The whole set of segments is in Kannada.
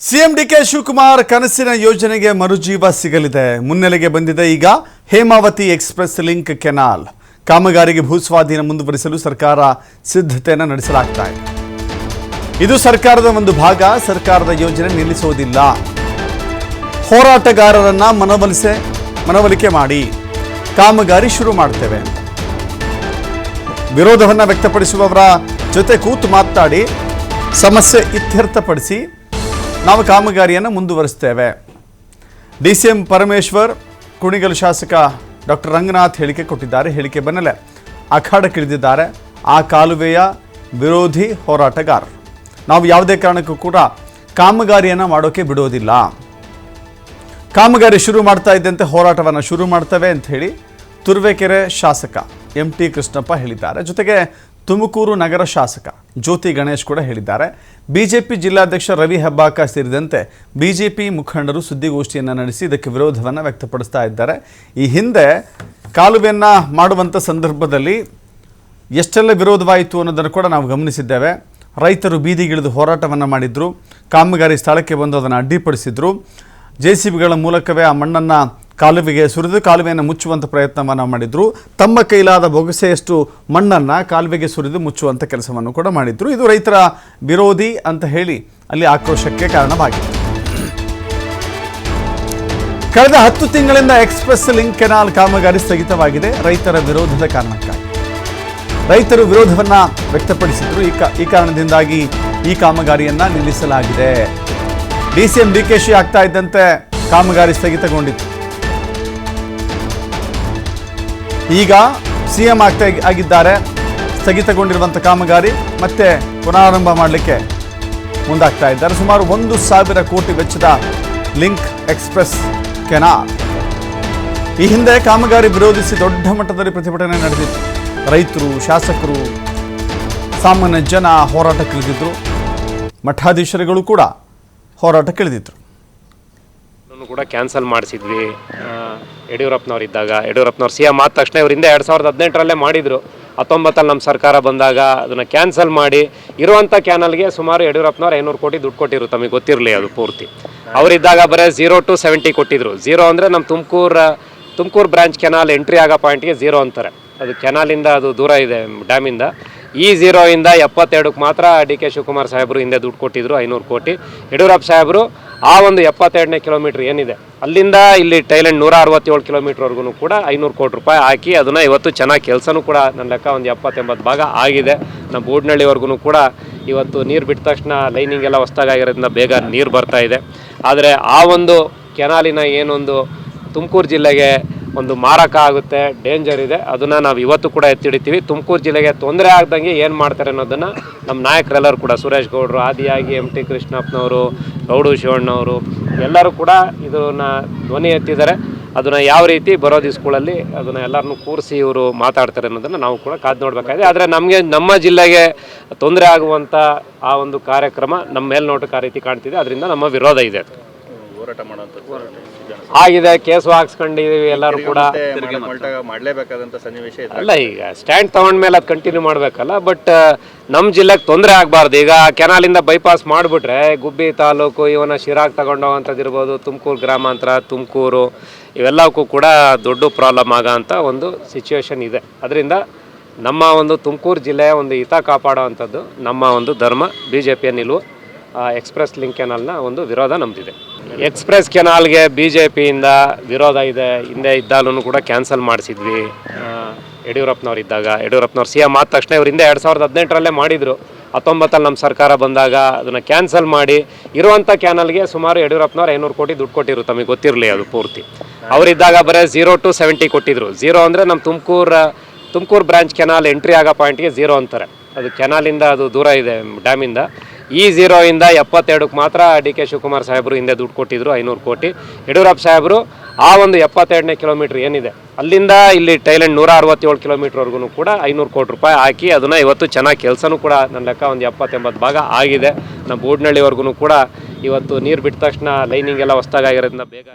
ಸಿಎಂ ಡಿಕೆ ಶಿವಕುಮಾರ್ ಕನಸಿನ ಯೋಜನೆಗೆ ಮರುಜೀವ ಸಿಗಲಿದೆ. ಮುನ್ನೆಲೆಗೆ ಬಂದಿದೆ ಈಗ ಹೇಮಾವತಿ ಎಕ್ಸ್‌ಪ್ರೆಸ್ ಲಿಂಕ್ ಕೆನಾಲ್ ಕಾಮಗಾರಿಗೆ ಭೂಸ್ವಾಧೀನ ಮುಂದುವರಿಸಲು ಸರ್ಕಾರ ಸಿದ್ಧತೆಯನ್ನು ನಡೆಸಲಾಗ್ತಾ ಇದೆ. ಇದು ಸರ್ಕಾರದ ಒಂದು ಭಾಗ. ಸರ್ಕಾರದ ಯೋಜನೆ ನಿಲ್ಲಿಸುವುದಿಲ್ಲ. ಹೋರಾಟಗಾರರನ್ನ ಮನವೊಲಿಕೆ ಮಾಡಿ ಕಾಮಗಾರಿ ಶುರು ಮಾಡ್ತೇವೆ. ವಿರೋಧವನ್ನು ವ್ಯಕ್ತಪಡಿಸುವವರ ಜೊತೆ ಕೂತು ಮಾತನಾಡಿ ಸಮಸ್ಯೆ ಇತ್ಯರ್ಥಪಡಿಸಿ ನಾವು ಕಾಮಗಾರಿಯನ್ನು ಮುಂದುವರಿಸ್ತೇವೆ. ಡಿಸಿಎಂ ಪರಮೇಶ್ವರ್, ಕುಣಿಗಲ್ ಶಾಸಕ ಡಾಕ್ಟರ್ ರಂಗನಾಥ್ ಹೇಳಿಕೆ ಕೊಟ್ಟಿದ್ದಾರೆ. ಹೇಳಿಕೆ ಬೆನ್ನಲ್ಲೇ ಅಖಾಡಕ್ಕಿಳಿದಿದ್ದಾರೆ ಆ ಕಾಲುವೆಯ ವಿರೋಧಿ ಹೋರಾಟಗಾರರು. ನಾವು ಯಾವುದೇ ಕಾರಣಕ್ಕೂ ಕೂಡ ಕಾಮಗಾರಿಯನ್ನು ಮಾಡೋಕೆ ಬಿಡೋದಿಲ್ಲ. ಕಾಮಗಾರಿ ಶುರು ಮಾಡ್ತಾ ಇದ್ದಂತೆ ಹೋರಾಟವನ್ನು ಶುರು ಮಾಡ್ತೇವೆ ಅಂತ ಹೇಳಿ ತುರುವೇಕೆರೆ ಶಾಸಕ MT ಕೃಷ್ಣಪ್ಪ ಹೇಳಿದ್ದಾರೆ. ಜೊತೆಗೆ ತುಮಕೂರು ನಗರ ಶಾಸಕ ಜ್ಯೋತಿ ಗಣೇಶ್ ಕೂಡ ಹೇಳಿದ್ದಾರೆ. ಬಿಜೆಪಿ ಜಿಲ್ಲಾಧ್ಯಕ್ಷ ರವಿ ಹೆಬ್ಬಾಕ ಸೇರಿದಂತೆ ಬಿಜೆಪಿ ಮುಖಂಡರು ಸುದ್ದಿಗೋಷ್ಠಿಯನ್ನು ನಡೆಸಿ ಇದಕ್ಕೆ ವಿರೋಧವನ್ನು ವ್ಯಕ್ತಪಡಿಸ್ತಾ ಇದ್ದಾರೆ. ಈ ಹಿಂದೆ ಕಾಲುವೆಯನ್ನು ಮಾಡುವಂಥ ಸಂದರ್ಭದಲ್ಲಿ ಎಷ್ಟೆಲ್ಲ ವಿರೋಧವಾಯಿತು ಅನ್ನೋದನ್ನು ಕೂಡ ನಾವು ಗಮನಿಸಿದ್ದೇವೆ. ರೈತರು ಬೀದಿಗಿಳಿದು ಹೋರಾಟವನ್ನು ಮಾಡಿದ್ರು. ಕಾಮಗಾರಿ ಸ್ಥಳಕ್ಕೆ ಬಂದು ಅದನ್ನು ಅಡ್ಡಿಪಡಿಸಿದ್ರು. JCBಗಳ ಮೂಲಕವೇ ಆ ಮಣ್ಣನ್ನು ಕಾಲುವೆಗೆ ಸುರಿದು ಕಾಲುವೆಯನ್ನು ಮುಚ್ಚುವಂಥ ಪ್ರಯತ್ನವನ್ನು ಮಾಡಿದ್ರು. ತಮ್ಮ ಕೈಲಾದ ಬೊಗಸೆಯಷ್ಟು ಮಣ್ಣನ್ನು ಕಾಲುವೆಗೆ ಸುರಿದು ಮುಚ್ಚುವಂಥ ಕೆಲಸವನ್ನು ಕೂಡ ಮಾಡಿದ್ರು. ಇದು ರೈತರ ವಿರೋಧಿ ಅಂತ ಹೇಳಿ ಅಲ್ಲಿ ಆಕ್ರೋಶಕ್ಕೆ ಕಾರಣವಾಗಿದೆ. ಕಳೆದ 10 ತಿಂಗಳಿಂದ ಎಕ್ಸ್‌ಪ್ರೆಸ್ ಲಿಂಕ್ ಕೆನಾಲ್ ಕಾಮಗಾರಿ ಸ್ಥಗಿತವಾಗಿದೆ. ರೈತರ ವಿರೋಧದ ಕಾರಣಕ್ಕಾಗಿ ರೈತರು ವಿರೋಧವನ್ನು ವ್ಯಕ್ತಪಡಿಸಿದ್ರು. ಈ ಕಾರಣದಿಂದಾಗಿ ಈ ಕಾಮಗಾರಿಯನ್ನು ನಿಲ್ಲಿಸಲಾಗಿದೆ. DCM DKಶಿ ಆಗ್ತಾ ಇದ್ದಂತೆ ಕಾಮಗಾರಿ ಸ್ಥಗಿತಗೊಂಡಿತ್ತು. ಈಗ CM ಆಗಿದ್ದಾರೆ. ಸ್ಥಗಿತಗೊಂಡಿರುವಂಥ ಕಾಮಗಾರಿ ಮತ್ತೆ ಪುನರಾರಂಭ ಮಾಡಲಿಕ್ಕೆ ಮುಂದಾಗ್ತಾ ಇದ್ದಾರೆ. ಸುಮಾರು 1,000 ಕೋಟಿ ವೆಚ್ಚದ ಲಿಂಕ್ ಎಕ್ಸ್‌ಪ್ರೆಸ್ ಕೆನಾಲ್. ಈ ಹಿಂದೆ ಕಾಮಗಾರಿ ವಿರೋಧಿಸಿ ದೊಡ್ಡ ಮಟ್ಟದಲ್ಲಿ ಪ್ರತಿಭಟನೆ ನಡೆದಿತ್ತು. ರೈತರು, ಶಾಸಕರು, ಸಾಮಾನ್ಯ ಜನ ಹೋರಾಟಕ್ಕಿಳಿದಿದ್ರು. ಮಠಾಧೀಶರುಗಳು ಕೂಡ ಹೋರಾಟಕ್ಕಿಳಿದಿದ್ರು. ಕೂಡ ಕ್ಯಾನ್ಸಲ್ ಮಾಡಿಸಿದ್ವಿ. ಯಡಿಯೂರಪ್ಪನವ್ರು ಇದ್ದಾಗ, ಯಡಿಯೂರಪ್ಪನವ್ರು CM ಆದ ತಕ್ಷಣ ಇವರಿಂದ 2018ರಲ್ಲೇ ಮಾಡಿದರು. 19 ನಮ್ಮ ಸರ್ಕಾರ ಬಂದಾಗ ಅದನ್ನು ಕ್ಯಾನ್ಸಲ್ ಮಾಡಿ ಇರುವಂಥ ಕ್ಯಾನಲ್ಗೆ ಸುಮಾರು ಯಡಿಯೂರಪ್ಪನವ್ರು 500 ಕೋಟಿ ದುಡ್ಡು ಕೊಟ್ಟಿದ್ರು. ತಮಗೆ ಗೊತ್ತಿರಲಿ ಅದು ಪೂರ್ತಿ. ಅವರಿದ್ದಾಗ ಬರೀ 0 to 70 ಕೊಟ್ಟಿದ್ರು. 0 ಅಂದರೆ ನಮ್ಮ ತುಮಕೂರು ಬ್ರಾಂಚ್ ಕೆನಾಲ್ ಎಂಟ್ರಿ ಆಗೋ ಪಾಯಿಂಟ್ಗೆ 0 ಅಂತಾರೆ. ಅದು ಕೆನಾಲಿಂದ ಅದು ದೂರ ಇದೆ ಡ್ಯಾಮಿಂದ. ಈ 0 ಇಂದ 72ಕ್ಕೆ ಮಾತ್ರ DK ಶಿವಕುಮಾರ್ ಸಾಹೇಬರು ಹಿಂದೆ ದುಡ್ಡು ಕೊಟ್ಟಿದ್ರು 500 ಕೋಟಿ. ಯಡಿಯೂರಪ್ಪ ಸಾಹೇಬರು ಆ ಒಂದು 72ನೇ ಕಿಲೋಮೀಟ್ರ್ ಏನಿದೆ ಅಲ್ಲಿಂದ ಇಲ್ಲಿ ಟೈಲೆಂಡ್ 167 ಕಿಲೋಮೀಟ್ರ್ವರೆಗೂ ಕೂಡ 500 ಕೋಟಿ ರೂಪಾಯಿ ಹಾಕಿ ಅದನ್ನು ಇವತ್ತು ಚೆನ್ನಾಗಿ ಕೆಲಸನೂ ಕೂಡ ನನ್ನ ಲೆಕ್ಕ ಒಂದು 70-80 ಭಾಗ ಆಗಿದೆ. ನಮ್ಮ ಬೂಡ್ನಳ್ಳಿವರೆಗೂ ಕೂಡ ಇವತ್ತು ನೀರು ಬಿಟ್ಟ ತಕ್ಷಣ ಲೈನಿಂಗ್ ಎಲ್ಲ ಹೊಸ್ದಾಗಿರೋದ್ರಿಂದ ಬೇಗ ನೀರು ಬರ್ತಾ ಇದೆ. ಆದರೆ ಆ ಒಂದು ಕೆನಾಲಿನ ಏನೊಂದು ತುಮಕೂರು ಜಿಲ್ಲೆಗೆ ಒಂದು ಮಾರಕ ಆಗುತ್ತೆ, ಡೇಂಜರ್ ಇದೆ. ಅದನ್ನು ನಾವು ಇವತ್ತು ಕೂಡ ಎತ್ತಿಡಿತೀವಿ. ತುಮಕೂರು ಜಿಲ್ಲೆಗೆ ತೊಂದರೆ ಆಗ್ದಂಗೆ ಏನು ಮಾಡ್ತಾರೆ ಅನ್ನೋದನ್ನು ನಮ್ಮ ನಾಯಕರೆಲ್ಲರೂ ಕೂಡ, ಸುರೇಶ್ ಗೌಡರು ಆದಿಯಾಗಿ MT ಕೃಷ್ಣಪ್ಪನವರು, ಗೌಡು ಶಿವಣ್ಣವರು ಎಲ್ಲರೂ ಕೂಡ ಇದನ್ನು ಧ್ವನಿ ಎತ್ತಿದ್ದಾರೆ. ಅದನ್ನು ಯಾವ ರೀತಿ ಬರೋ ದಿವಸಗಳಲ್ಲಿ ಅದನ್ನು ಎಲ್ಲರನ್ನೂ ಕೂರಿಸಿ ಇವರು ಮಾತಾಡ್ತಾರೆ ಅನ್ನೋದನ್ನು ನಾವು ಕೂಡ ಕಾದು ನೋಡಬೇಕಾಗಿದೆ. ಆದರೆ ನಮ್ಮ ಜಿಲ್ಲೆಗೆ ತೊಂದರೆ ಆಗುವಂಥ ಆ ಒಂದು ಕಾರ್ಯಕ್ರಮ ನಮ್ಮ ಮೇಲ್ನೋಟಕ್ಕೆ ಆ ರೀತಿ ಕಾಣ್ತಿದೆ. ಅದರಿಂದ ನಮ್ಮ ವಿರೋಧ ಇದೆ. ಆಗಿದೆ, ಕೇಸು ಹಾಕ್ಸ್ಕೊಂಡಿದೀವಿ ಎಲ್ಲರೂ ಕೂಡ. ಅಲ್ಲ, ಈಗ ಸ್ಟ್ಯಾಂಡ್ ತಗೊಂಡ್ಮೇಲೆ ಅದು ಕಂಟಿನ್ಯೂ ಮಾಡಬೇಕಲ್ಲ. ಬಟ್ ನಮ್ಮ ಜಿಲ್ಲೆಗೆ ತೊಂದರೆ ಆಗಬಾರ್ದು. ಈಗ ಕೆನಾಲಿಂದ ಬೈಪಾಸ್ ಮಾಡಿಬಿಟ್ರೆ ಗುಬ್ಬಿ ತಾಲೂಕು, ಇವನ್ನ ಶಿರಾಗ್ ತಗೊಂಡೋವಂಥದ್ದಿರ್ಬೋದು, ತುಮಕೂರು ಗ್ರಾಮಾಂತರ, ತುಮಕೂರು, ಇವೆಲ್ಲಕ್ಕೂ ಕೂಡ ದೊಡ್ಡ ಪ್ರಾಬ್ಲಮ್ ಆಗೋಂಥ ಒಂದು ಸಿಚುವೇಶನ್ ಇದೆ. ಅದರಿಂದ ನಮ್ಮ ಒಂದು ತುಮಕೂರು ಜಿಲ್ಲೆಯ ಒಂದು ಹಿತ ಕಾಪಾಡೋವಂಥದ್ದು ನಮ್ಮ ಒಂದು ಧರ್ಮ. BJPಯ ನಿಲುವು. ಎಕ್ಸ್‌ಪ್ರೆಸ್ ಲಿಂಕ್ ಕೆನಾಲ್ನ ಒಂದು ವಿರೋಧ ನಮ್ಮದಿದೆ. ಎಕ್ಸ್‌ಪ್ರೆಸ್ ಕೆನಾಲ್ಗೆ BJPಯಿಂದ ವಿರೋಧ ಇದೆ. ಹಿಂದೆ ಇದ್ದಾಗಲೂ ಕೂಡ ಕ್ಯಾನ್ಸಲ್ ಮಾಡಿಸಿದ್ವಿ. ಯಡಿಯೂರಪ್ಪನವ್ರು ಇದ್ದಾಗ, ಯಡಿಯೂರಪ್ಪನವ್ರು CM ಆದ ತಕ್ಷಣ ಇವರಿಂದ 2018ರಲ್ಲೇ ಮಾಡಿದರು. 19 ನಮ್ಮ ಸರ್ಕಾರ ಬಂದಾಗ ಅದನ್ನು ಕ್ಯಾನ್ಸಲ್ ಮಾಡಿ ಇರುವಂಥ ಕ್ಯಾನಲ್ಗೆ ಸುಮಾರು ಯಡಿಯೂರಪ್ಪನವ್ರು 500 ಕೋಟಿ ದುಡ್ಡು ಕೊಟ್ಟಿದ್ರು. ತಮಗೆ ಗೊತ್ತಿರಲಿ ಅದು ಪೂರ್ತಿ. ಅವರಿದ್ದಾಗ ಬರೀ 0 to 70 ಕೊಟ್ಟಿದ್ರು. 0 ಅಂದರೆ ನಮ್ಮ ತುಮಕೂರು ಬ್ರಾಂಚ್ ಕೆನಾಲ್ ಎಂಟ್ರಿ ಆಗೋ ಪಾಯಿಂಟ್ಗೆ 0 ಅಂತಾರೆ. ಅದು ಕೆನಾಲಿಂದ ಅದು ದೂರ ಇದೆ ಡ್ಯಾಮಿಂದ. ಈ 0 ಇಂದ 72ಕ್ಕೆ ಮಾತ್ರ DK ಶಿವಕುಮಾರ್ ಸಾಹೇಬರು ಹಿಂದೆ ದುಡ್ಡು ಕೊಟ್ಟಿದ್ರು 500 ಕೋಟಿ. ಯಡಿಯೂರಪ್ಪ ಸಾಹೇಬರು ಆ ಒಂದು 72ನೇ ಕಿಲೋಮೀಟ್ರ್ ಏನಿದೆ ಅಲ್ಲಿಂದ ಇಲ್ಲಿ ಟೈಲೆಂಡ್ 167 ಕಿಲೋಮೀಟ್ರ್ವರೆಗೂ ಕೂಡ 500 ಕೋಟಿ ರೂಪಾಯಿ ಹಾಕಿ ಅದನ್ನು ಇವತ್ತು ಚೆನ್ನಾಗಿ ಕೆಲಸನೂ ಕೂಡ ನನ್ನ ಲೆಕ್ಕ ಒಂದು 70-80 ಭಾಗ ಆಗಿದೆ. ನಮ್ಮ ಬೂಡ್ನಳ್ಳಿವರೆಗೂ ಕೂಡ ಇವತ್ತು ನೀರು ಬಿಟ್ಟ ತಕ್ಷಣ ಲೈನಿಂಗ್ ಎಲ್ಲ ಹೊಸ್ದಾಗಿರೋದ್ರಿಂದ ಬೇಗ.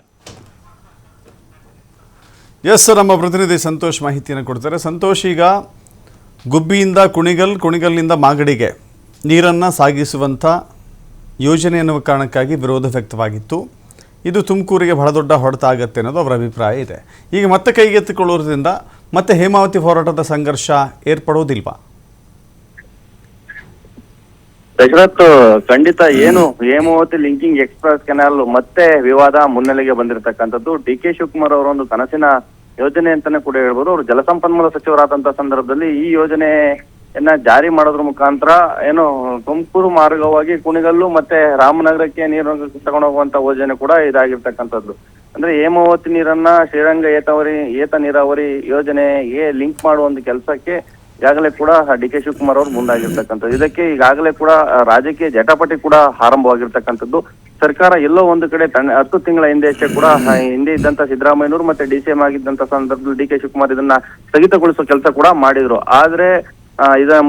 ಎಸ್, ನಮ್ಮ ಪ್ರತಿನಿಧಿ ಸಂತೋಷ್ ಮಾಹಿತಿಯನ್ನು ಕೊಡ್ತಾರೆ. ಸಂತೋಷ್, ಈಗ ಗುಬ್ಬಿಯಿಂದ ಕುಣಿಗಲ್ನಿಂದ ಮಾಗಡಿಗೆ ನೀರನ್ನು ಸಾಗಿಸುವಂಥ ಯೋಜನೆ ಎನ್ನುವ ಕಾರಣಕ್ಕಾಗಿ ವಿರೋಧ ವ್ಯಕ್ತವಾಗಿತ್ತು. ಇದು ತುಮಕೂರಿಗೆ ಬಹಳ ದೊಡ್ಡ ಹೊಡೆತ ಆಗುತ್ತೆ ಅನ್ನೋದು ಅವರ ಅಭಿಪ್ರಾಯ ಇದೆ. ಈಗ ಮತ್ತೆ ಕೈಗೆತ್ತಿಕೊಳ್ಳುವುದರಿಂದ ಮತ್ತೆ ಹೇಮಾವತಿ ಹೋರಾಟದ ಸಂಘರ್ಷ ಏರ್ಪಡುವುದಿಲ್ವಾ? ದಶರಥ್, ಖಂಡಿತ ಏನು ಹೇಮಾವತಿ ಲಿಂಕಿಂಗ್ ಎಕ್ಸ್ಪ್ರೆಸ್ ಕೆನಾಲ್ ಮತ್ತೆ ವಿವಾದ ಮುನ್ನೆಲೆಗೆ ಬಂದಿರತಕ್ಕಂಥದ್ದು. ಡಿ.ಕೆ. ಶಿವಕುಮಾರ್ ಅವರ ಒಂದು ಕನಸಿನ ಯೋಜನೆ ಅಂತಾನೆ ಕೂಡ ಹೇಳ್ಬೋದು. ಅವರು ಜಲಸಂಪನ್ಮೂಲ ಸಚಿವರಾದಂತ ಸಂದರ್ಭದಲ್ಲಿ ಈ ಯೋಜನೆಯನ್ನ ಜಾರಿ ಮಾಡೋದ್ರ ಮುಖಾಂತರ ಏನು ತುಮಕೂರು ಮಾರ್ಗವಾಗಿ ಕುಣಿಗಲ್ಲು ಮತ್ತೆ ರಾಮನಗರಕ್ಕೆ ನೀರು ತಗೊಂಡೋಗುವಂತ ಯೋಜನೆ ಕೂಡ ಇದಾಗಿರ್ತಕ್ಕಂಥದ್ದು. ಅಂದ್ರೆ ಹೇಮಾವತಿ ನೀರನ್ನ ಶ್ರೀರಂಗ ಏತ ನೀರಾವರಿ ಯೋಜನೆಗೆ ಲಿಂಕ್ ಮಾಡುವ ಒಂದು ಕೆಲಸಕ್ಕೆ ಈಗಾಗಲೇ ಕೂಡ ಡಿ.ಕೆ. ಶಿವಕುಮಾರ್ ಅವರು ಮುಂದಾಗಿರ್ತಕ್ಕಂಥದ್ದು. ಇದಕ್ಕೆ ಈಗಾಗಲೇ ಕೂಡ ರಾಜಕೀಯ ಜಟಾಪಟಿ ಕೂಡ ಆರಂಭವಾಗಿರ್ತಕ್ಕಂಥದ್ದು. ಸರ್ಕಾರ ಎಲ್ಲೋ ಒಂದು ಕಡೆ 10 ತಿಂಗಳ ಹಿಂದೆ ಕೂಡ ಹಿಂದೆ ಇದ್ದಂತ ಸಿದ್ದರಾಮಯ್ಯನವರು ಮತ್ತೆ ಡಿ.ಸಿ.ಎಂ ಆಗಿದ್ದಂತ ಸಂದರ್ಭದಲ್ಲಿ ಡಿ.ಕೆ. ಶಿವಕುಮಾರ್ ಇದನ್ನ ಸ್ಥಗಿತಗೊಳಿಸುವ ಕೆಲಸ ಕೂಡ ಮಾಡಿದ್ರು. ಆದ್ರೆ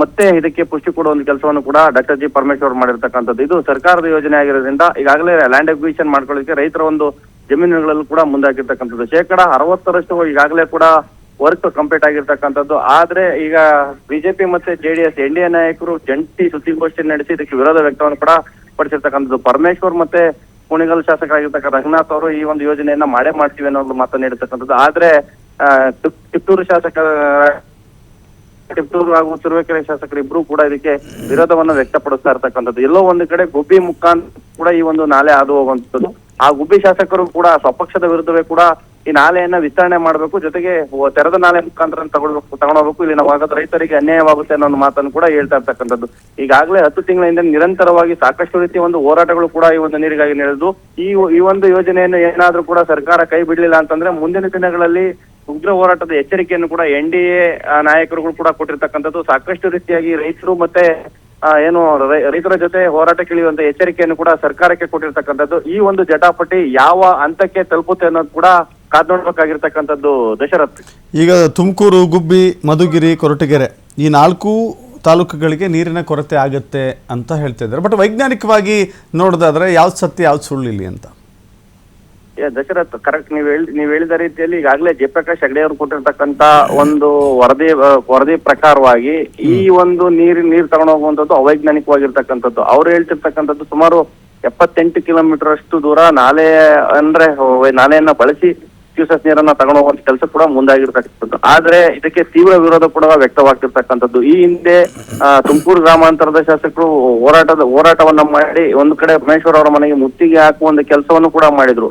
ಮತ್ತೆ ಇದಕ್ಕೆ ಪುಷ್ಟಿ ಕೊಡುವ ಒಂದು ಕೆಲಸವನ್ನು ಕೂಡ ಡಾಕ್ಟರ್ ಜಿ ಪರಮೇಶ್ವರ್ ಮಾಡಿರ್ತಕ್ಕಂಥದ್ದು. ಇದು ಸರ್ಕಾರದ ಯೋಜನೆ ಆಗಿರೋದ್ರಿಂದ ಈಗಾಗಲೇ ಲ್ಯಾಂಡ್ ಅಕ್ವಿಸಿಷನ್ ಮಾಡ್ಕೊಳ್ಳಿಕ್ಕೆ ರೈತರ ಒಂದು ಜಮೀನುಗಳಲ್ಲೂ ಕೂಡ ಮುಂದಾಗಿರ್ತಕ್ಕಂಥದ್ದು. 60% ಈಗಾಗಲೇ ಕೂಡ ವರ್ಕ್ ಕಂಪ್ಲೀಟ್ ಆಗಿರ್ತಕ್ಕಂಥದ್ದು. ಆದ್ರೆ ಈಗ ಬಿಜೆಪಿ ಮತ್ತೆ ಜೆಡಿಎಸ್ ಎನ್ಡಿಎ ನಾಯಕರು ಜಂಟಿ ಸುದ್ದಿಗೋಷ್ಠಿ ನಡೆಸಿ ಇದಕ್ಕೆ ವಿರೋಧ ವ್ಯಕ್ತವನ್ನು ಕೂಡ ಪಡಿಸಿರ್ತಕ್ಕಂಥದ್ದು. ಪರಮೇಶ್ವರ್ ಮತ್ತೆ ಕುಣಿಗಲ್ ಶಾಸಕರಾಗಿರ್ತಕ್ಕ ರಂಗನಾಥ್ ಅವರು ಈ ಒಂದು ಯೋಜನೆಯನ್ನ ಮಾಡೇ ಮಾಡ್ತೀವಿ ಅನ್ನೋ ಮಾತನ್ನ ನೀಡಿರ್ತಕ್ಕಂಥದ್ದು. ಆದ್ರೆ ಟಿಪ್ಟೂರು ಹಾಗೂ ತುರುವೇಕೆರೆ ಶಾಸಕರು ಇಬ್ರು ಕೂಡ ಇದಕ್ಕೆ ವಿರೋಧವನ್ನು ವ್ಯಕ್ತಪಡಿಸ್ತಾ ಇರ್ತಕ್ಕಂಥದ್ದು. ಎಲ್ಲೋ ಒಂದು ಕಡೆ ಗುಬ್ಬಿ ಮುಖಾಂತರ ಕೂಡ ಈ ಒಂದು ನಾಲೆ ಹಾದು ಹೋಗುವಂಥದ್ದು. ಆ ಗುಬ್ಬಿ ಶಾಸಕರು ಕೂಡ ಸ್ವಪಕ್ಷದ ವಿರುದ್ಧವೇ ಕೂಡ ಈ ನಾಲೆಯನ್ನ ವಿಸ್ತರಣೆ ಮಾಡಬೇಕು, ಜೊತೆಗೆ ತೆರೆದ ನಾಲೆ ಮುಖಾಂತರ ತಗೊಂಡೋಗ್ಬೇಕು, ಇಲ್ಲಿನ ಭಾಗದ ರೈತರಿಗೆ ಅನ್ಯಾಯವಾಗುತ್ತೆ ಅನ್ನೋ ಒಂದು ಮಾತನ್ನು ಕೂಡ ಹೇಳ್ತಾ ಇರ್ತಕ್ಕಂಥದ್ದು. ಈಗಾಗಲೇ 10 ತಿಂಗಳ ಹಿಂದೆ ನಿರಂತರವಾಗಿ ಸಾಕಷ್ಟು ರೀತಿಯ ಒಂದು ಹೋರಾಟಗಳು ಕೂಡ ಈ ಒಂದು ನೀರಿಗಾಗಿ ನಡೆದು ಈ ಒಂದು ಯೋಜನೆಯನ್ನು ಏನಾದ್ರೂ ಕೂಡ ಸರ್ಕಾರ ಕೈ ಬಿಡ್ಲಿಲ್ಲ ಅಂತಂದ್ರೆ ಮುಂದಿನ ದಿನಗಳಲ್ಲಿ ಉಗ್ರ ಹೋರಾಟದ ಎಚ್ಚರಿಕೆಯನ್ನು ಕೂಡ ಎನ್ಡಿಎ ನಾಯಕರುಗಳು ಕೂಡ ಕೊಟ್ಟಿರ್ತಕ್ಕಂಥದ್ದು. ಸಾಕಷ್ಟು ರೀತಿಯಾಗಿ ರೈತರು ಮತ್ತೆ ಏನು ರೈತರ ಜೊತೆ ಹೋರಾಟಕ್ಕಿಳಿಯುವಂತ ಎಚ್ಚರಿಕೆಯನ್ನು ಕೂಡ ಸರ್ಕಾರಕ್ಕೆ ಕೊಟ್ಟಿರ್ತಕ್ಕಂಥದ್ದು. ಈ ಒಂದು ಜಟಾಪಟಿ ಯಾವ ಹಂತಕ್ಕೆ ತಲುಪುತ್ತೆ ಅನ್ನೋದು ಕೂಡ ಕಾದ್ ನೋಡ್ಬೇಕಾಗಿರ್ತಕ್ಕಂಥದ್ದು ದಶರಥ್. ಈಗ ತುಮಕೂರು, ಗುಬ್ಬಿ, ಮಧುಗಿರಿ, ಕೊರಟಗೆರೆ ಈ 4 ತಾಲೂಕುಗಳಿಗೆ ನೀರಿನ ಕೊರತೆ ಆಗುತ್ತೆ ಅಂತ ಹೇಳ್ತಾ ಇದ್ದಾರೆ. ಬಟ್ ವೈಜ್ಞಾನಿಕವಾಗಿ ನೋಡೋದಾದ್ರೆ ಯಾವ್ದು ಸತ್ಯ ಯಾವ್ದು ಸುಳ್ಳು ಇಲ್ಲಿ ಅಂತ? ದಶರಥ್, ಕರೆಕ್ಟ್. ನೀವ್ ಹೇಳಿದ ರೀತಿಯಲ್ಲಿ ಈಗಾಗಲೇ ಜಯಪ್ರಕಾಶ್ ಹೆಗಡೆ ಅವರು ಕೊಟ್ಟಿರ್ತಕ್ಕಂತ ಒಂದು ವರದಿ ಪ್ರಕಾರವಾಗಿ ಈ ಒಂದು ನೀರ್ ತಗೊಂಡು ಹೋಗುವಂತದ್ದು ಅವೈಜ್ಞಾನಿಕವಾಗಿರ್ತಕ್ಕಂಥದ್ದು. ಅವ್ರು ಹೇಳ್ತಿರ್ತಕ್ಕಂಥದ್ದು ಸುಮಾರು 78 ಕಿಲೋಮೀಟರ್ ಅಷ್ಟು ದೂರ ನಾಲೆಯನ್ನ ಬಳಸಿ ಕ್ಯೂಸೆಸ್ ನೀರನ್ನ ತಗೊಂಡು ಹೋಗುವಂತ ಕೆಲಸ ಕೂಡ ಮುಂದಾಗಿರ್ತಕ್ಕಂಥದ್ದು. ಆದ್ರೆ ಇದಕ್ಕೆ ತೀವ್ರ ವಿರೋಧ ಕೂಡ ವ್ಯಕ್ತವಾಗ್ತಿರ್ತಕ್ಕಂಥದ್ದು. ಈ ಹಿಂದೆ ತುಮಕೂರು ಗ್ರಾಮಾಂತರದ ಶಾಸಕರು ಹೋರಾಟವನ್ನ ಮಾಡಿ ಒಂದು ಕಡೆ ಪರಮೇಶ್ವರ್ ಅವರ ಮನೆಗೆ ಮುತ್ತಿಗೆ ಹಾಕುವ ಒಂದು ಕೆಲಸವನ್ನು ಕೂಡ ಮಾಡಿದ್ರು.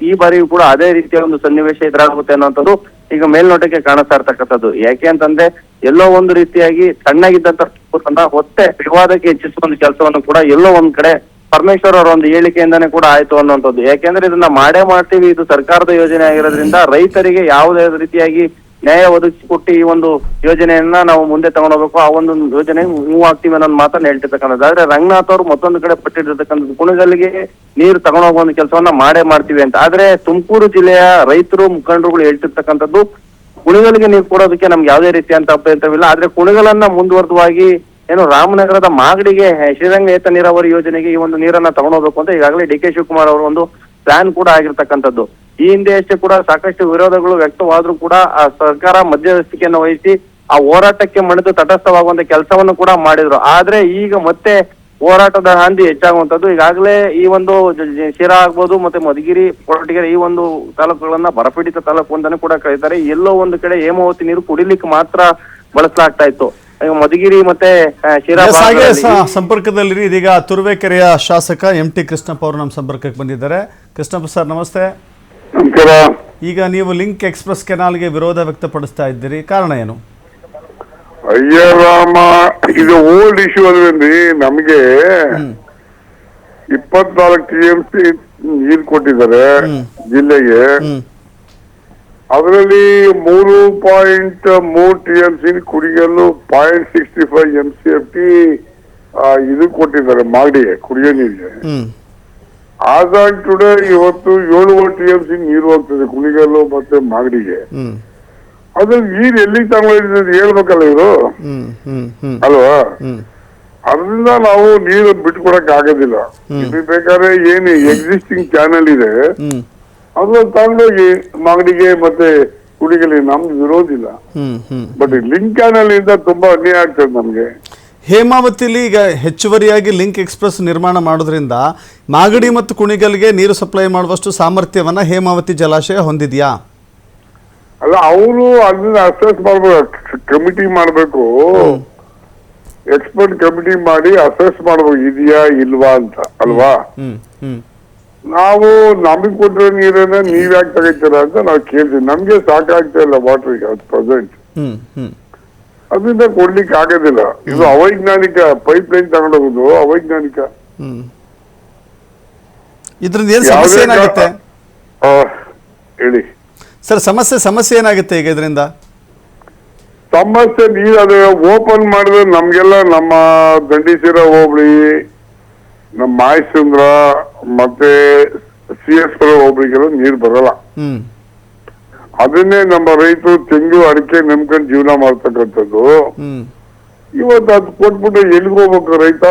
ಈ ಬಾರಿಯೂ ಕೂಡ ಅದೇ ರೀತಿಯ ಒಂದು ಸನ್ನಿವೇಶ ಎದುರಾಗುತ್ತೆ ಅನ್ನುವಂಥದ್ದು ಈಗ ಮೇಲ್ನೋಟಕ್ಕೆ ಕಾಣಿಸ್ತಾ ಇರ್ತಕ್ಕಂಥದ್ದು. ಯಾಕೆ ಅಂತಂದ್ರೆ ಎಲ್ಲೋ ಒಂದು ರೀತಿಯಾಗಿ ಸಣ್ಣಗಿದ್ದಂತ ಹೊತ್ತೆ ವಿವಾದಕ್ಕೆ ಹೆಚ್ಚಿಸುವ ಒಂದು ಕೆಲಸವನ್ನು ಕೂಡ ಎಲ್ಲೋ ಒಂದ್ ಕಡೆ ಪರಮೇಶ್ವರ್ ಅವರ ಒಂದು ಹೇಳಿಕೆಯಿಂದಾನೇ ಕೂಡ ಆಯ್ತು ಅನ್ನುವಂಥದ್ದು. ಯಾಕೆಂದ್ರೆ ಇದನ್ನ ಮಾಡೇ ಮಾಡ್ತೀವಿ, ಇದು ಸರ್ಕಾರದ ಯೋಜನೆ ಆಗಿರೋದ್ರಿಂದ ರೈತರಿಗೆ ಯಾವುದೇ ರೀತಿಯಾಗಿ ನ್ಯಾಯ ಒದಗಿಸಿಕೊಟ್ಟು ಈ ಒಂದು ಯೋಜನೆಯನ್ನ ನಾವು ಮುಂದೆ ತಗೊಂಡೋಗ್ಬೇಕು, ಆ ಒಂದು ಯೋಜನೆ ಮೂವ್ ಆಗ್ತೀವಿ ಅನ್ನೋ ಮಾತನ್ನ ಹೇಳ್ತಿರ್ತಕ್ಕಂಥದ್ದು. ಆದ್ರೆ ರಂಗನಾಥ್ ಅವರು ಮತ್ತೊಂದು ಕಡೆ ಪಟ್ಟಿರ್ತಕ್ಕಂಥದ್ದು ಕುಣಿಗಲ್ಗೆ ನೀರು ತಗೊಂಡೋಗುವ ಒಂದು ಕೆಲಸವನ್ನ ಮಾಡೇ ಮಾಡ್ತೀವಿ ಅಂತ. ಆದ್ರೆ ತುಮಕೂರು ಜಿಲ್ಲೆಯ ರೈತರು ಮುಖಂಡರುಗಳು ಹೇಳ್ತಿರ್ತಕ್ಕಂಥದ್ದು ಕುಣಿಗಲ್ಗೆ ನೀರು ಕೊಡೋದಕ್ಕೆ ನಮ್ಗೆ ಯಾವುದೇ ರೀತಿಯಂತ ಅಭ್ಯಂತರವಿಲ್ಲ. ಆದ್ರೆ ಕುಣಿಗಲನ್ನ ಮುಂದುವರೆದವಾಗಿ ಏನು ರಾಮನಗರದ ಮಾಗಡಿಗೆ ಶ್ರೀರಂಗ ಏತ ನೀರಾವರಿ ಯೋಜನೆಗೆ ಈ ಒಂದು ನೀರನ್ನ ತಗೊಂಡೋಗ್ಬೇಕು ಅಂತ ಈಗಾಗಲೇ ಡಿ.ಕೆ. ಶಿವಕುಮಾರ್ ಅವರು ಒಂದು ಪ್ಲಾನ್ ಕೂಡ ಆಗಿರ್ತಕ್ಕಂಥದ್ದು. ಈ ಹಿಂದೆ ಅಷ್ಟೇ ಕೂಡ ಸಾಕಷ್ಟು ವಿರೋಧಗಳು ವ್ಯಕ್ತವಾದ್ರೂ ಕೂಡ ಆ ಸರ್ಕಾರ ಮಧ್ಯಸ್ಥಿಕೆಯನ್ನು ವಹಿಸಿ ಆ ಹೋರಾಟಕ್ಕೆ ಮಣಿದು ತಟಸ್ಥವಾಗುವಂತ ಕೆಲಸವನ್ನು ಕೂಡ ಮಾಡಿದ್ರು. ಆದ್ರೆ ಈಗ ಮತ್ತೆ ಹೋರಾಟದ ಹಾಂದಿ ಹೆಚ್ಚಾಗುವಂತದ್ದು. ಈಗಾಗಲೇ ಈ ಒಂದು ಶಿರಾ ಆಗ್ಬೋದು ಮತ್ತೆ ಮಧುಗಿರಿ, ಕೊರಟಗೆರೆ ಈ ಒಂದು ತಾಲೂಕುಗಳನ್ನ ಬರಪೀಡಿತ ತಾಲೂಕು ಅಂತಾನೆ ಕೂಡ ಕರೀತಾರೆ. ಎಲ್ಲೋ ಒಂದು ಕಡೆ ಹೇಮಾವತಿ ನೀರು ಕುಡಿಲಿಕ್ಕೆ ಮಾತ್ರ ಬಳಸಲಾಗ್ತಾ ಇತ್ತು. ಮಧುಗಿರಿ ಮತ್ತೆ ಶಿರಾ ಸಂಪರ್ಕದಲ್ಲಿ ಇದೀಗ ತುರುವೇಕೆರೆಯ ಶಾಸಕ MT ಕೃಷ್ಣಪ್ಪ ಅವರು ನಮ್ಮ ಸಂಪರ್ಕಕ್ಕೆ ಬಂದಿದ್ದಾರೆ. ಕೃಷ್ಣಪ್ಪ ಸರ್, ನಮಸ್ತೆ. ಈಗ ನೀವು ಲಿಂಕ್ ಎಕ್ಸ್ಪ್ರೆಸ್ ಕೆನಾಲ್ಗೆ ವಿರೋಧ ವ್ಯಕ್ತಪಡಿಸ್ತಾ ಇದ್ದೀರಿ, ಕಾರಣ ಏನು? ಅಯ್ಯರಾಮ, ಇದು ಓಲ್ಡ್ ಇಶ್ಯೂ ಅಲ್ವೇನ್ರಿ. ನಮ್ಗೆ 24 TMC ನೀರು ಕೊಟ್ಟಿದ್ದಾರೆ ಜಿಲ್ಲೆಗೆ. ಅದರಲ್ಲಿ 3.3 TMC ಕುಡಿಯಲು 0.65 MCFT ಇದು ಕೊಟ್ಟಿದ್ದಾರೆ ಮಾಗಡಿಗೆ ಕುಡಿಯೋ ನೀರಿಗೆ. ಆಸ್ ಆನ್ ಟುಡೇ ಇವತ್ತು 7 TMC ನೀರು ಹೋಗ್ತದೆ ಕುಣಿಗಲ್ಲು ಮತ್ತೆ ಮಾಗಡಿಗೆ. ಅದ್ರಲ್ಲಿ ನೀರು ಎಲ್ಲಿಗೆ ತಗೊಂಡಿದ್ದು ಹೇಳ್ಬೇಕಲ್ಲ ಇವರು, ಅಲ್ವಾ? ಅದರಿಂದ ನಾವು ನೀರು ಬಿಟ್ಕೊಡಕ್ ಆಗೋದಿಲ್ಲ. ಇದು ಬೇಕಾದ್ರೆ ಏನು ಎಕ್ಸಿಸ್ಟಿಂಗ್ ಚಾನೆಲ್ ಇದೆ ಅದು ತಗೊಂಡೋಗಿ ಮಾಗಡಿಗೆ ಮತ್ತೆ ಕುಡಿಗಲಿ, ನಮ್ದು ವಿರೋಧಿಲ್ಲ. ಬಟ್ ಲಿಂಕ್ ಚಾನೆಲ್ ಇಂದ ತುಂಬಾ ಅನ್ಯಾಯ ಆಗ್ತದೆ ನಮ್ಗೆ. ಹೇಮಾವತಿಲಿ ಈಗ ಹೆಚ್ಚುವರಿಯಾಗಿ ಲಿಂಕ್ ಎಕ್ಸ್ಪ್ರೆಸ್ ನಿರ್ಮಾಣ ಮಾಡೋದ್ರಿಂದ ಮಾಗಡಿ ಮತ್ತು ಕುಣಿಗಲ್ಗೆ ನೀರು ಸಪ್ಲೈ ಮಾಡುವಷ್ಟು ಸಾಮರ್ಥ್ಯವನ್ನು ಹೇಮಾವತಿ ಜಲಾಶಯ ಹೊಂದಿದೆಯಾ? ಅಲ್ಲ, ಅವರು ಅದನ್ನ ಅಸೆಸ್ ಮಾಡ್ಬೇಕು, ಕಮಿಟಿ ಮಾಡಬೇಕು, ಎಕ್ಸ್ಪರ್ಟ್ ಕಮಿಟಿ ಮಾಡಿ ಅಸೆಸ್ ಮಾಡ್ಬೇಕು ಇದೆಯಾ ಇಲ್ವಾ ಅಂತ ಅಲ್ವಾ. ನಾವು ನಮಗ್ ಕೊಟ್ಟಿರೋ ನೀರನ್ನ ನೀವ್ ಯಾಕೆ ತಗೋತೀರಾ ಅಂತ ನಾವು ಕೇಳ್ತೀವಿ. ನಮ್ಗೆ ಸಾಕಾಗ್ತಾ ಇಲ್ಲ ವಾಟರ್ ಈಗ ಪ್ರೆಸೆಂಟ್, ಅದರಿಂದ ಕೊಡ್ಲಿಕ್ಕೆ ಆಗೋದಿಲ್ಲ. ಇದು ಅವೈಜ್ಞಾನಿಕ ಪೈಪ್ ಲೈನ್ ತಗೊಂಡೋಗುದು ಅವೈಜ್ಞಾನಿಕ. ಇದ್ರಿಂದ ಏನು ಸಮಸ್ಯೆ ಏನಾಗುತ್ತೆ ಹೇಳಿ ಸರ್? ಸಮಸ್ಯೆ ಏನಾಗುತ್ತೆ ಈಗ ಇದರಿಂದ? ಸಮಸ್ಯೆ ನೀರು ಅದು ಓಪನ್ ಮಾಡಿದ್ರೆ ನಮ್ಗೆಲ್ಲ ನಮ್ಮ ದಂಡಿಸಿರ ಹೋಬಳಿ, ನಮ್ಮ ಮಾಯಸಂದ್ರ ಮತ್ತೆ CS ಹೋಬಳಿಗೆಲ್ಲ ನೀರು ಬರಲ್ಲ. ಅದನ್ನೇ ನಮ್ಮ ರೈತರು ತೆಂಗು ಅಡಿಕೆ ನಂಬ್ಕೊಂಡು ಜೀವನ ಮಾಡ್ತಕ್ಕಂಥದ್ದು. ಇವತ್ತು ಅದು ಕೊಟ್ಬಿಟ್ಟು ಎಲ್ಲಿಗೆ ಹೋಗ್ಬೇಕು ರೈತ?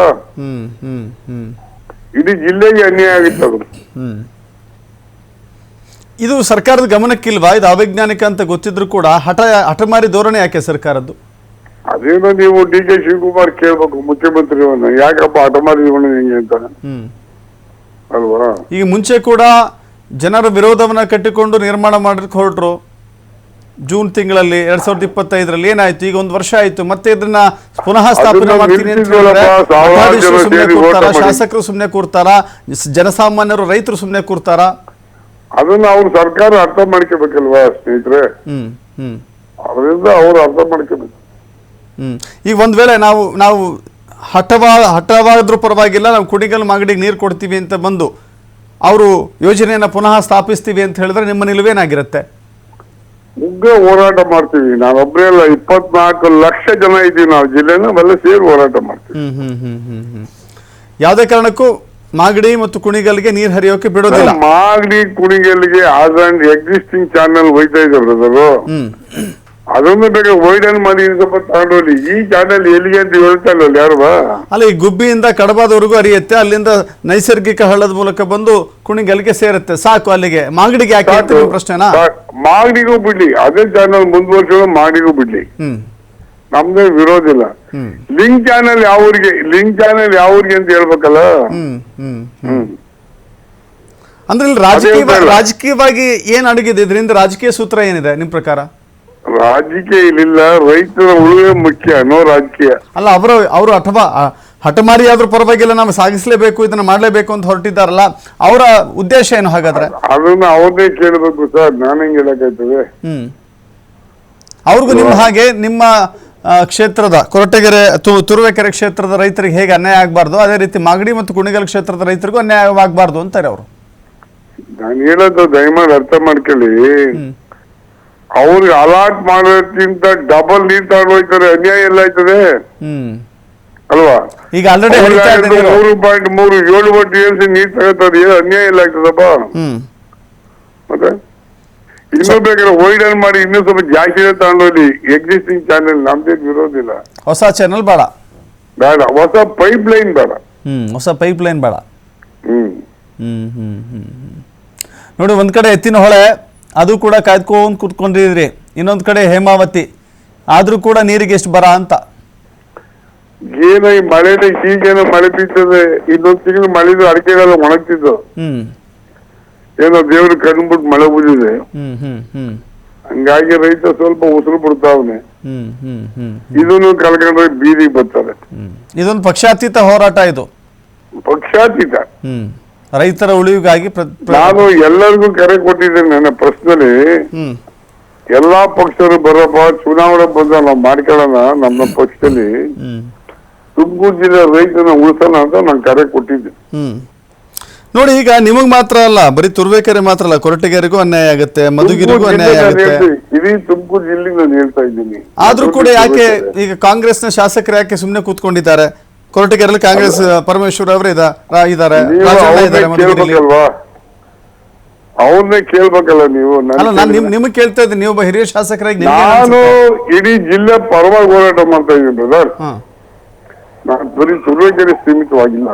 ಇಡೀ ಜಿಲ್ಲೆಗೆ ಅನ್ಯಾಯ ಆಗಿತ್ತು ಅದು. ಇದು ಸರ್ಕಾರದ ಗಮನಕ್ಕಿಲ್ವಾ? ಇದು ಅವೈಜ್ಞಾನಿಕ ಅಂತ ಗೊತ್ತಿದ್ರು ಕೂಡ ಹಠಮಾರಿ ಧೋರಣೆ ಯಾಕೆ ಸರ್ಕಾರದ್ದು? ಅದೇನೋ ನೀವು DK ಶಿವಕುಮಾರ್ ಕೇಳ್ಬೇಕು ಮುಖ್ಯಮಂತ್ರಿಯವನ್ನ, ಯಾಕಪ್ಪ ಹಠಮಾರಿ ಧೋರಣೆ ಹೆಂಗೆ ಅಂತ ಅಲ್ವಾ. ಈಗ ಮುಂಚೆ ಕೂಡ ಜನರ ವಿರೋಧವನ್ನ ಕಟ್ಟಿಕೊಂಡು ನಿರ್ಮಾಣ ಮಾಡಕ್ಕೆ ಹೊರಟರು. ಜೂನ್ ತಿಂಗಳಲ್ಲಿ 2025ರಲ್ಲಿ ಏನಾಯ್ತು? ಈಗ 1 ವರ್ಷ ಆಯ್ತು, ಮತ್ತೆ ಇದನ್ನ ಪುನಃ ಸ್ಥಾಪನೆ ಮಾಡ್ತೀನಿ ಅಂತ ಹೇಳಿದ್ರೆ ಸುಮ್ಮನೆ ಕೂರ್ತಾರ, ಶಾಸಕರು ಸುಮ್ಮನೆ ಕೂರ್ತಾರ, ಜನಸಾಮಾನ್ಯರು ರೈತರು ಸುಮ್ಮನೆ ಕೂರ್ತಾರ? ಅದನ್ನ ಅವ್ರ ಸರ್ಕಾರ ಅರ್ಥ ಮಾಡ್ಕೋಬೇಕಲ್ವಾ ಸ್ನೇಹಿತರೆ. ಅದರಿಂದ ಅವ್ರು ಅರ್ಥ ಮಾಡ್ಕೋಬೇಕು. ಈಗ ಒಂದ್ ವೇಳೆ ನಾವು ಹಠವಾದ್ರೂ ಪರವಾಗಿಲ್ಲ, ನಾವು ಕುಣಿಗಲ್ ಮಾಗಡಿಗೆ ನೀರು ಕೊಡ್ತೀವಿ ಅಂತ ಬಂದು ಅವರು ಯೋಜನೆಯನ್ನ ಪುನಃ ಸ್ಥಾಪಿಸ್ತೀವಿ ಅಂತ ಹೇಳಿದ್ರೆ ನಿಮ್ಮ ನಿಲುವೇನಾಗಿರುತ್ತೆ? ಮುಗ್ಗ ಹೋರಾಟ ಮಾಡ್ತೀವಿ. ನಾವೊಬ್ಬರೇ ಅಲ್ಲ, 24 ಲಕ್ಷ ಜನ ಇದ್ದೀವಿ ನಾವು ಜಿಲ್ಲೆನ, ಅವೆಲ್ಲ ಸೇರಿ ಹೋರಾಟ ಮಾಡ್ತೀವಿ. ಯಾವುದೇ ಕಾರಣಕ್ಕೂ ಮಾಗಡಿ ಮತ್ತು ಕುಣಿಗಲ್ಗೆ ನೀರು ಹರಿಯೋಕೆ ಬಿಡೋದಿಲ್ಲ. ಮಾಗಡಿ ಕುಣಿಗಲ್ಗೆ ಆಸ್ ಎಕ್ಸಿಸ್ಟಿಂಗ್ ಚಾನಲ್ ಹೋಯ್ತಾ ಇದ್ದಾರೆ ಅವರು, ಅದನ್ನು ಬೇಕಾದ್ರೆ ವೈಡನ್ ಮಾಡಿ ಸ್ವಲ್ಪ ತಗೊಂಡೋಗಿ. ಈ ಚಾನಲ್ ಎಲ್ಲಿಗೆ ಅಂತ ಹೇಳ್ತಾ ಇಲ್ಲ ಯಾರು? ಅಲ್ಲ, ಈ ಗುಬ್ಬಿಯಿಂದ ಕಡಬಾದವರೆಗೂ ಹರಿಯುತ್ತೆ, ಅಲ್ಲಿಂದ ನೈಸರ್ಗಿಕ ಹಳ್ಳದ ಮೂಲಕ ಬಂದು ಕುಣಿಗಲ್ಗೆ ಸೇರುತ್ತೆ, ಸಾಕು. ಅಲ್ಲಿಗೆ ಮಾಗಡಿಗೆ ಯಾಕೆ ಅಂತ ನಿಮ್ಮ ಪ್ರಶ್ನೆನಾ? ಮಾಗಡಿಗೂ ಬಿಡ್ಲಿ, ಅದೇ ಚಾನಲ್ ಮುಂದುವರ್ಸೋದು, ಮಾಗಡಿಗೂ ಬಿಡ್ಲಿ, ನಮ್ದೇ ವಿರೋಧಿಲ್ಲ. ಲಿಂಕ್ ಚಾನಲ್ ಯಾವ್ರಿಗೆ ಅಂತ ಹೇಳ್ಬೇಕಲ್ಲ. ಅಂದ್ರೆ ರಾಜಕೀಯವಾಗಿ ಏನ್ ಅಡಗಿದೆ ಇದರಿಂದ? ರಾಜಕೀಯ ಸೂತ್ರ ಏನಿದೆ ನಿಮ್ ಪ್ರಕಾರ? ರಾಜಕೀಯ ಇಲ್ಲಿಲ್ಲ, ರೈತರ ಉಳುವೆ ಮುಖ್ಯ, ನೋ ರಾಜಕೀಯ. ಅಲ್ಲ, ಅವರು ಅಥವಾ ಹಠಮಾರಿ ಆದ್ರೂ ಪರವಾಗಿಲ್ಲ, ನಾವು ಸಾಗಿಸ್ಲೇಬೇಕು, ಇದನ್ನ ಮಾಡ್ಲೇಬೇಕು ಅಂತ ಹೊರಟಿದ್ದಾರಲ್ಲ, ಅವರ ಉದ್ದೇಶ ಏನು ಹಾಗಾದ್ರೆ? ಅದನ್ನ ಅವ್ರನ್ನೇ ಕೇಳಬೇಕು ಸರ್, ನಾನು ಹೆಂಗ್ ಹೇಳಕ್ಕಾಯ್ತದೆ? ಅವ್ರಿಗೂ ನಿಮ್ಮ ಹಾಗೆ ನಿಮ್ಮ ಕ್ಷೇತ್ರದ ಕೊರಟಗೆರೆ ತುರುವೇಕೆರೆ ಕ್ಷೇತ್ರದ ರೈತರಿಗೆ ಹೇಗೆ ಅನ್ಯಾಯ ಆಗಬಾರ್ದು, ಅದೇ ರೀತಿ ಮಾಗಡಿ ಮತ್ತು ಕುಣಿಗಲ್ ಕ್ಷೇತ್ರದ ರೈತರಿಗೂ ಅನ್ಯಾಯವಾಗಬಾರ್ದು ಅಂತಾರೆ ಅವರು. ನಾನು ಹೇಳೋದು ದಯಮಾಡಿ ಅರ್ಥ ಮಾಡ್ಕೊಳ್ಳಿ. ಅವ್ರಿಗೆ ಅಲಾಟ್ ಮಾಡೋದ್ಕಿಂತ ಡಬಲ್ ನೀರ್ ತಗೊಂಡು ಹೋಗ್ತಾರೆ, ಅನ್ಯಾಯ ಎಲ್ಲ ಆಯ್ತದೆ ಅಲ್ವಾ? ಈಗ ಆಲ್ರೆಡಿ 3.37 TMC ನೀರ್ ತಗೋತಾರೆ, ಅನ್ಯಾಯ ಎಲ್ಲ ಆಗ್ತದಪ್ಪ. ಮತ್ತೆ ಇನ್ನೂ ಬೇಕಾದ್ರೆ ವೈಡನ್ ಮಾಡಿ ಇನ್ನೂ ಸ್ವಲ್ಪ ಜಾಸ್ತಿ ತಗೊಂಡೋಗಿ. ಎಕ್ಸಿಸ್ಟಿಂಗ್ ಚಾನೆಲ್ ನಮ್ದೇ ವಿರೋಧಿಲ್ಲ, ಹೊಸ ಚಾನೆಲ್ ಬೇಡ, ಹೊಸ ಪೈಪ್ ಲೈನ್ ಬೇಡ. ಹೊಸ ಪೈಪ್ ಲೈನ್ ಬೇಡ. ನೋಡಿ, ಒಂದ್ ಕಡೆ ಎತ್ತಿನ ಹೊಳೆ, ಅದು ಕೂಡ ಕಾಯ್ದುಕೊಂಡು ಕೂತ್ಕೊಂಡಿದ್ರಿ, ಇನ್ನೊಂದ್ ಕಡೆ ಹೇಮಾವತಿ, ಆದ್ರೂ ಕೂಡ ನೀರಿಗೆ ಎಷ್ಟು ಬರ ಅಂತ. ಏನೋ ಈ ಮಳೆನ ಈಗೇನೋ ಮಳೆ ಬೀಳ್ತದೆ, ಇನ್ನೊಂದ್ ತಿಂಗಳು ಮಳೆದು ಅಡಿಕೆಗೆಲ್ಲ ಒಣಗ್ತಿದ್ದು, ಏನೋ ದೇವ್ರ ಕಣ್ಬಿಟ್ಟು ಮಳೆ ಬುದಿದೆ, ಹಂಗಾಗಿ ರೈತ ಸ್ವಲ್ಪ ಉಸಿರು ಬಿಡ್ತಾವನೆ. ಇದನ್ನು ಕಳ್ಕೊಂಡ್ರೆ ಬೀದಿಗೆ ಬರ್ತಾರೆ. ಇದೊಂದು ಪಕ್ಷಾತೀತ ಹೋರಾಟ, ಇದು ಪಕ್ಷಾತೀತ ರೈತರ ಉಳಿವಿಗಾಗಿ. ನಾನು ಎಲ್ಲರಿಗೂ ಕರೆ ಕೊಟ್ಟಿದ್ದೇನೆ ನನ್ನ ಪ್ರಶ್ನೆಯಲ್ಲಿ. ಎಲ್ಲಾ ಪಕ್ಷರು ಬರಪ್ಪ, ಚುನಾವಣೆ ಬಂದ ನಾವು ಮಾಡ್ಕೊಳ್ಳೋಣ ನಮ್ಮ ಪಕ್ಷದಲ್ಲಿ, ತುಮಕೂರು ಜಿಲ್ಲೆ ರೈತನ ಉಳಿಸೋಣ ಅಂತ ನಾನು ಕರೆ ಕೊಟ್ಟಿದ್ದೆ. ನೋಡಿ, ಈಗ ನಿಮಗ್ ಮಾತ್ರ ಅಲ್ಲ, ಬರೀ ತುರುವೇಕೆರೆ ಮಾತ್ರ ಅಲ್ಲ, ಕೊರಟಗೆರೆಗೂ ಅನ್ಯಾಯ ಆಗುತ್ತೆ, ಮಧುಗಿರಿಗೂ ಅನ್ಯಾಯ ಆಗುತ್ತೆ, ಇಡೀ ತುಮಕೂರು ಜಿಲ್ಲೆಗೆ ನಾನು ಹೇಳ್ತಾ ಇದ್ದೀನಿ. ಆದ್ರೂ ಕೂಡ ಯಾಕೆ ಈಗ ಕಾಂಗ್ರೆಸ್ನ ಶಾಸಕರು ಯಾಕೆ ಸುಮ್ಮನೆ ಕೂತ್ಕೊಂಡಿದ್ದಾರೆ? ಕೊರಟಗೆರೆಯಲ್ಲಿ ಕಾಂಗ್ರೆಸ್ ಪರಮೇಶ್ವರ್ ಅವರೇ ಇದ್ದಾರೆ, ಅವ್ರನ್ನೇ ಕೇಳ್ಬೇಕಲ್ಲ ನೀವು. ಅಲ್ಲ, ನಾನು ನಿಮಗೆ ಕೇಳ್ತಾ ಇದ್ದೀನಿ, ನೀವು ಹಿರಿಯ ಶಾಸಕರಾಗಿ. ನಾನು ಇಡೀ ಜಿಲ್ಲೆ ಪರವಾಗಿ ಹೋರಾಟ ಮಾಡ್ತಾ ಇದ್ದೀನಿ ಬ್ರದರ್. ನಾನು ಬರೀ ತುರುವೇಕೆರೆ ಸೀಮಿತವಾಗಿಲ್ಲ,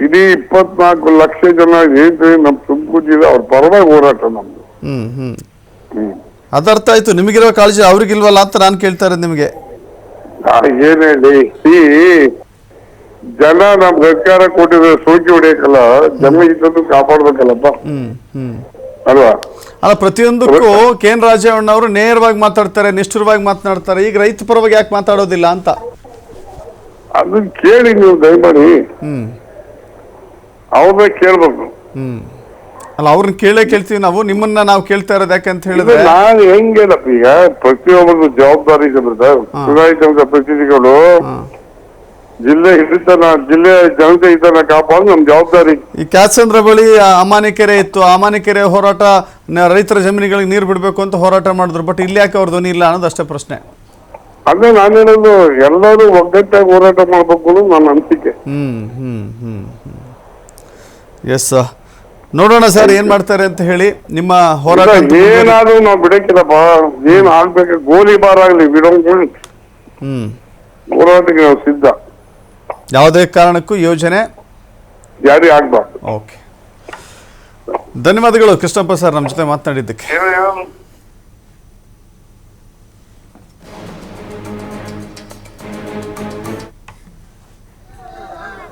ಇಡೀ 24 ಲಕ್ಷ ಜನ ಹೇಳ್ತೀವಿ ನಮ್ ತುಮಕೂರು ಜಿಲ್ಲೆ, ಅವ್ರ ಪರವಾಗಿ ಹೋರಾಟ ನಮ್ದು. ಅದರ್ಥ ಆಯ್ತು, ನಿಮಗಿರೋ ಕಾಳಜಿ ಅವ್ರಿಗಿಲ್ವಲ್ಲ ಅಂತ ನಾನು ಕೇಳ್ತಾ ಇರೋದು ನಿಮಗೆ. ಏನ್ ಹೇಳಿ ಜನ ನಮ್ ಸರ್ಕಾರ ಕೊಟ್ಟಿದ್ರೆ ಸೋಕಿ ಹೊಡಿಯಕ್ಕಲ್ಲ, ಜನ ಇದ್ದದ್ದು ಕಾಪಾಡ್ಬೇಕಲ್ಲಪ್ಪ ಅಲ್ವಾ? ಅಲ್ಲ, ಪ್ರತಿಯೊಂದಕ್ಕೂ ಕೆ ಎನ್ ರಾಜೇಗೌಡ ಅವರು ನೇರವಾಗಿ ಮಾತಾಡ್ತಾರೆ, ನಿಷ್ಠುರವಾಗಿ ಮಾತನಾಡ್ತಾರೆ. ಈಗ ರೈತ ಪರವಾಗಿ ಯಾಕೆ ಮಾತಾಡೋದಿಲ್ಲ ಅಂತ ಅದನ್ನ ಕೇಳಿ ನೀವು ದಯಮಾಡಿ ಅವ್ರನ್ನ ಕೇಳ್ಬೇಕು. ಅಲ್ಲ, ಅವ್ರನ್ನ ಕೇಳ್ತೀವಿ ನಾವು, ನಿಮ್ಮನ್ನ ನಾವು ಕೇಳ್ತಾ ಇರೋದು ಯಾಕಂತ ಹೇಳಿದ್ರೆ ನಾನು ಹೆಂಗೇನಪ್ಪ, ಈಗ ಪ್ರತಿಯೊಬ್ಬರದ್ದು ಜವಾಬ್ದಾರಿ ಇದೆ ಬ್ರದರ್. ಚುನಾಯಿತ ಪ್ರತಿನಿಧಿಗಳು ಜಿಲ್ಲೆ ಜನತೆ ಹಿತನ ಕಾಪಾಡು ನಮ್ ಜವಾಬ್ದಾರಿ. ಈ ಕ್ಯಾತ್ಸಂದ್ರ ಬಳಿ ಅಮಾನಿಕೆರೆ ಇತ್ತು, ಅಮಾನಿಕೆರೆ ಹೋರಾಟ, ರೈತರ ಜಮೀನುಗಳಿಗೆ ನೀರು ಬಿಡಬೇಕು ಅಂತ ಹೋರಾಟ ಮಾಡಿದ್ರು. ಬಟ್ ಇಲ್ಲಿ ಯಾಕೆ ಅವ್ರ ಧ್ವನಿ ಇಲ್ಲ ಅನ್ನೋದು ಅಷ್ಟೇ ಪ್ರಶ್ನೆ. ಅದೇ ನಾನೇನದು ಎಲ್ಲರೂ ಒಗ್ಗಟ್ಟಾಗಿ ಹೋರಾಟ ಮಾಡ್ಬೇಕು ಅನ್ನೋದು ನನ್ನ ಅನಿಸಿಕೆ. ಎಸ್, ನೋಡೋಣ ಸರ್ ಏನ್ ಮಾಡ್ತಾರೆ ಅಂತ ಹೇಳಿ. ನಿಮ್ಮ ಹೋರಾಟ ಏನಾದ್ರೂ ನಾವು ಬಿಡಕ್ಕಿಲ್ಲಪ್ಪ, ಏನ್ ಆಗ್ಬೇಕು, ಗೋಲಿಬಾರ್ ಆಗ್ಲಿ ಬಿಡೋಂಗ್ ಹೋರಾಟಕ್ಕೆ ನಾವು ಸಿದ್ಧ. ಯಾವುದೇ ಕಾರಣಕ್ಕೂ ಯೋಜನೆ ಜಾರಿ ಆಗ್ಬಾರ್ದು. ಓಕೆ, ಧನ್ಯವಾದಗಳು ಕೃಷ್ಣಪ್ಪ ಸರ್ ನಮ್ಮ ಜೊತೆ ಮಾತನಾಡಿದ್ದಕ್ಕೆ.